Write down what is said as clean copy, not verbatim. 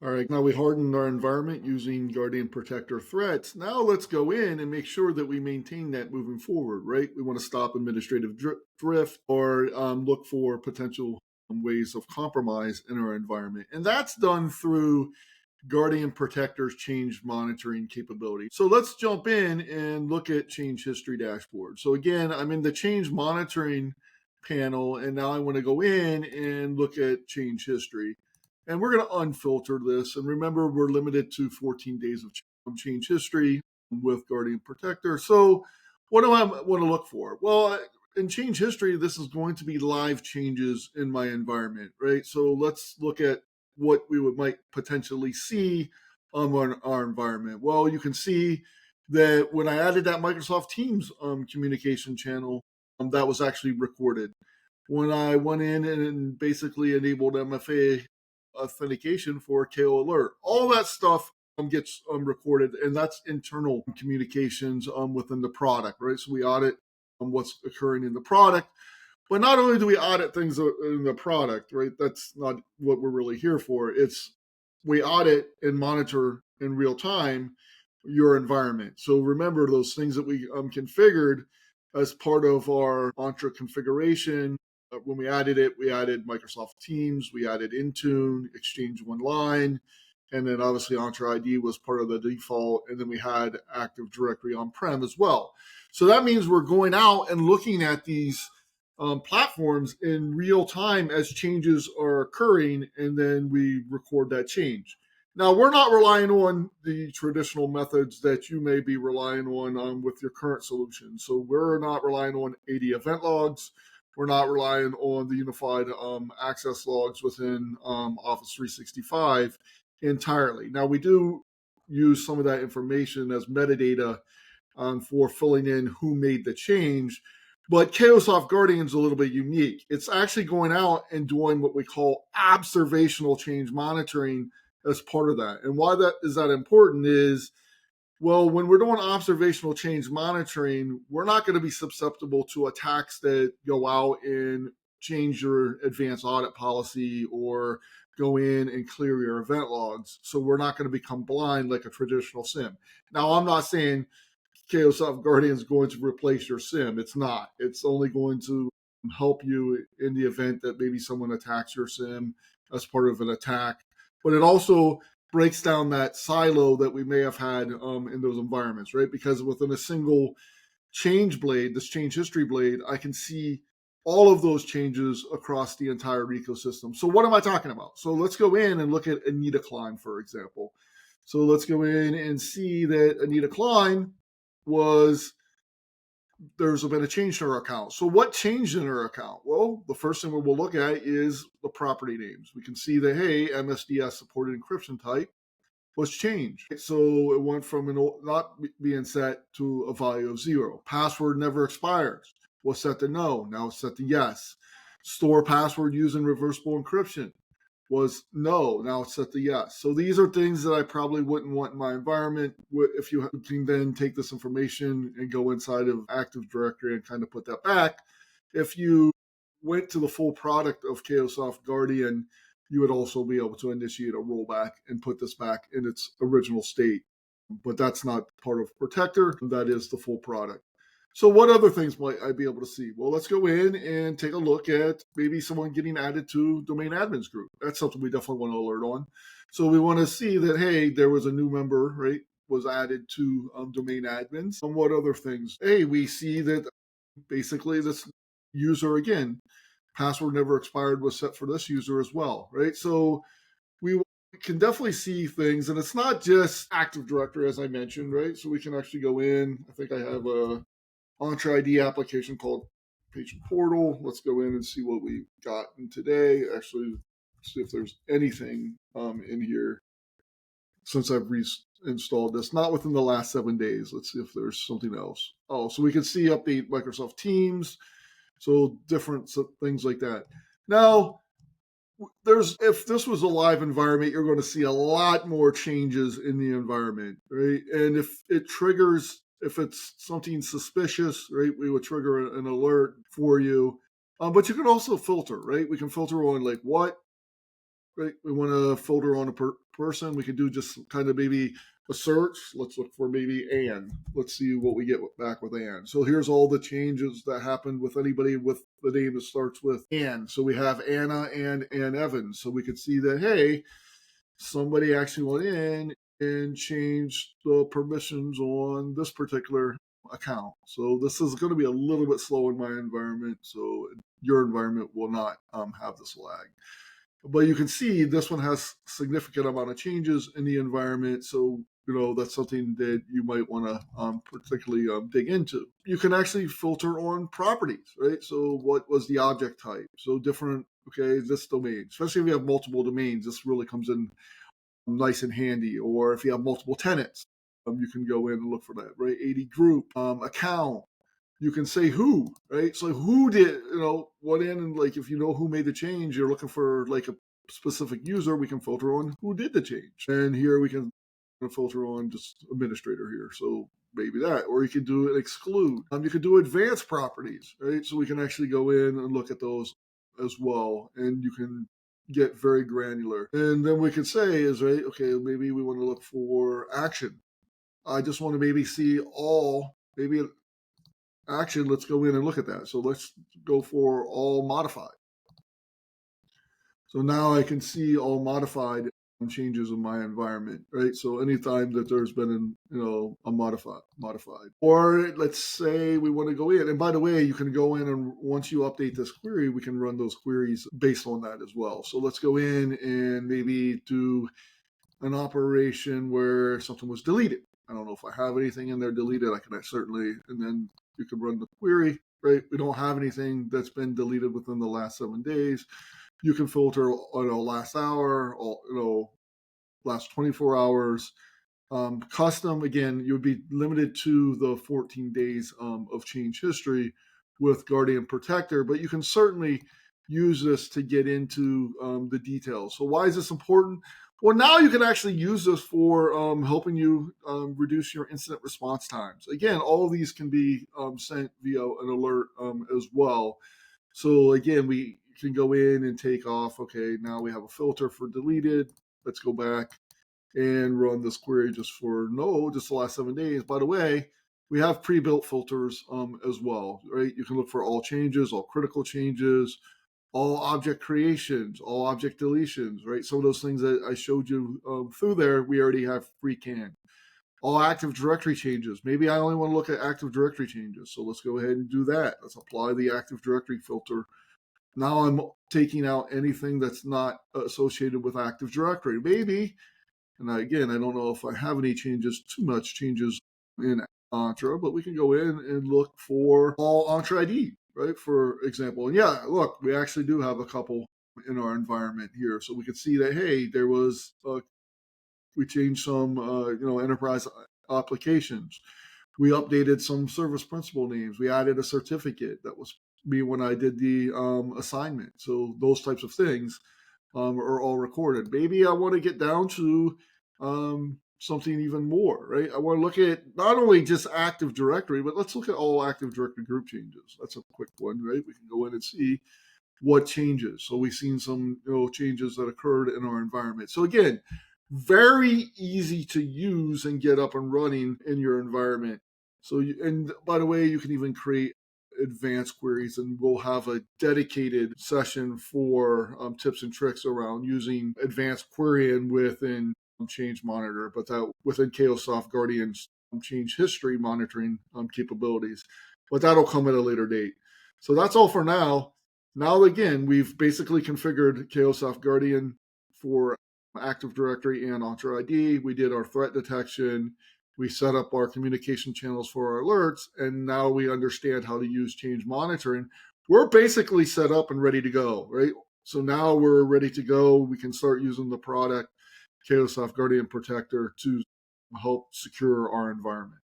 All right, now we hardened our environment using Guardian Protector threats. Now let's go in and make sure that we maintain that moving forward, right? We want to stop administrative drift or look for potential ways of compromise in our environment. And that's done through Guardian Protector's change monitoring capability. So let's jump in and look at change history dashboard. So again, I'm in the change monitoring panel, and now I want to go in and look at change history. And we're going to unfilter this. And remember, we're limited to 14 days of change history with Guardian Protector. So what do I want to look for? Well, in change history, this is going to be live changes in my environment, right? So let's look at what we might potentially see on our environment. Well, you can see that when I added that Microsoft Teams communication channel, that was actually recorded. When I went in and basically enabled MFA authentication for KO Alert, all that stuff gets recorded, and that's internal communications within the product, right? So we audit what's occurring in the product. But not only do we audit things in the product, right? That's not what we're really here for. It's we audit and monitor in real time your environment. So remember those things that we configured as part of our Entra configuration. When we added it, we added Microsoft Teams, we added Intune, Exchange Online, and then obviously Entra ID was part of the default. And then we had Active Directory on-prem as well. So that means we're going out and looking at these platforms in real time as changes are occurring, and then we record that change. Now, we're not relying on the traditional methods that you may be relying on with your current solution. So we're not relying on AD event logs. We're not relying on the unified access logs within Office 365 entirely. Now, we do use some of that information as metadata for filling in who made the change. But Cayosoft Guardian is a little bit unique. It's actually going out and doing what we call observational change monitoring as part of that. And why that is that important is, well, when we're doing observational change monitoring, we're not going to be susceptible to attacks that go out and change your advanced audit policy or go in and clear your event logs. So we're not going to become blind like a traditional SIM. Now, I'm not saying Cayosoft Guardian is going to replace your SIM. It's not. It's only going to help you in the event that maybe someone attacks your SIM as part of an attack. But it also breaks down that silo that we may have had in those environments, right? Because within a single change blade, this change history blade, I can see all of those changes across the entire ecosystem. So what am I talking about? So let's go in and look at Anita Klein, for example. So let's go in and see that Anita Klein there's been a change to her account. So what changed in her account? Well, the first thing we'll look at is the property names. We can see that, hey, MSDS supported encryption type was changed. So it went from not being set to a value of 0. Password never expires was set to no. Now it's set to yes. Store password using reversible encryption was no. Now it's set to yes. So these are things that I probably wouldn't want in my environment. If you can then take this information and go inside of Active Directory and kind of put that back, if you went to the full product of Cayosoft Guardian, you would also be able to initiate a rollback and put this back in its original state. But that's not part of Protector. That is the full product. So what other things might I be able to see? Well, let's go in and take a look at maybe someone getting added to domain admins group. That's something we definitely want to alert on. So we want to see that, hey, there was a new member, right, was added to domain admins. And what other things? Hey, we see that basically this user, again, password never expired was set for this user as well, right? So we can definitely see things, and it's not just Active Directory, as I mentioned, right? So we can actually go in. I think I have a Entra ID application called Patient Portal. Let's go in and see what we got in today. Actually, see if there's anything in here since I've reinstalled this. Not within the last 7 days. Let's see if there's something else. Oh, so we can see update Microsoft Teams. So different things like that. Now, if this was a live environment, you're going to see a lot more changes in the environment, right? And if it's something suspicious, right, we would trigger an alert for you. But you can also filter, right? We can filter on like what, right? We want to filter on a person, we could do just kind of maybe a search. Let's look for maybe Anne. Let's see what we get back with Anne. So here's all the changes that happened with anybody with the name that starts with Anne. So we have Anna and Ann Evans. So we could see that, hey, somebody actually went in and changed the permissions on this particular account. So this is going to be a little bit slow in my environment. So your environment will not have this lag. But you can see this one has significant amount of changes in the environment. So, that's something that you might want to particularly dig into. You can actually filter on properties, right? So what was the object type? So different, this domain, especially if you have multiple domains, this really comes in nice and handy. Or if you have multiple tenants, you can go in and look for that, right? 80 group, account. You can say who, right? So who did, went in, and like if you know who made the change, you're looking for like a specific user, we can filter on who did the change. And here we can filter on just administrator here. So maybe that, or you can do it exclude. You can do advanced properties, right? So we can actually go in and look at those as well. And you can get very granular. And then we can say is, right, okay, maybe we want to look for action. I just want to maybe see all, maybe action, let's go in and look at that. So let's go for all modified. So now I can see all modified changes in my environment, right? So anytime that there's been a modified. Or let's say we want to go in, and by the way, you can go in and once you update this query, we can run those queries based on that as well. So let's go in and maybe do an operation where something was deleted. I don't know if I have anything in there deleted. I can certainly, and then you can run the query, right? We don't have anything that's been deleted within the last 7 days. You can filter, last hour, last 24 hours. Custom, again, you would be limited to the 14 days of change history with Guardian Protector, but you can certainly use this to get into the details. So why is this important? Well, now you can actually use this for helping you reduce your incident response times. Again, all of these can be sent via an alert as well. So again, we can go in and take off, okay, now we have a filter for deleted. Let's go back and run this query just for just the last 7 days. By the way, we have pre-built filters as well, right? You can look for all changes, all critical changes, all object creations, all object deletions, right? Some of those things that I showed you through there, we already have pre-canned. All Active Directory changes. Maybe I only want to look at Active Directory changes. So let's go ahead and do that. Let's apply the Active Directory filter. Now I'm taking out anything that's not associated with Active Directory. Maybe, and I don't know if I have any changes, too much changes in Entra, but we can go in and look for all Entra ID, right? For example. And yeah, look, we actually do have a couple in our environment here. So we can see that, hey, there was, we changed some, enterprise applications. We updated some service principal names. We added a certificate. That was me when I did the assignment. So those types of things are all recorded. Maybe I want to get down to something even more, right? I want to look at not only just Active Directory, but let's look at all Active Directory group changes. That's a quick one, right? We can go in and see what changes. So we've seen some changes that occurred in our environment. So again, very easy to use and get up and running in your environment. So, and by the way, you can even create advanced queries, and we'll have a dedicated session for tips and tricks around using advanced querying within Change Monitor, but that within Cayosoft Guardian's change history monitoring capabilities. But that'll come at a later date. So that's all for now. Now, again, we've basically configured Cayosoft Guardian for Active Directory and Entra ID. We did our threat detection. We set up our communication channels for our alerts, and now we understand how to use change monitoring. We're basically set up and ready to go, right? So now we're ready to go. We can start using the product, Cayosoft Guardian Protector, to help secure our environment.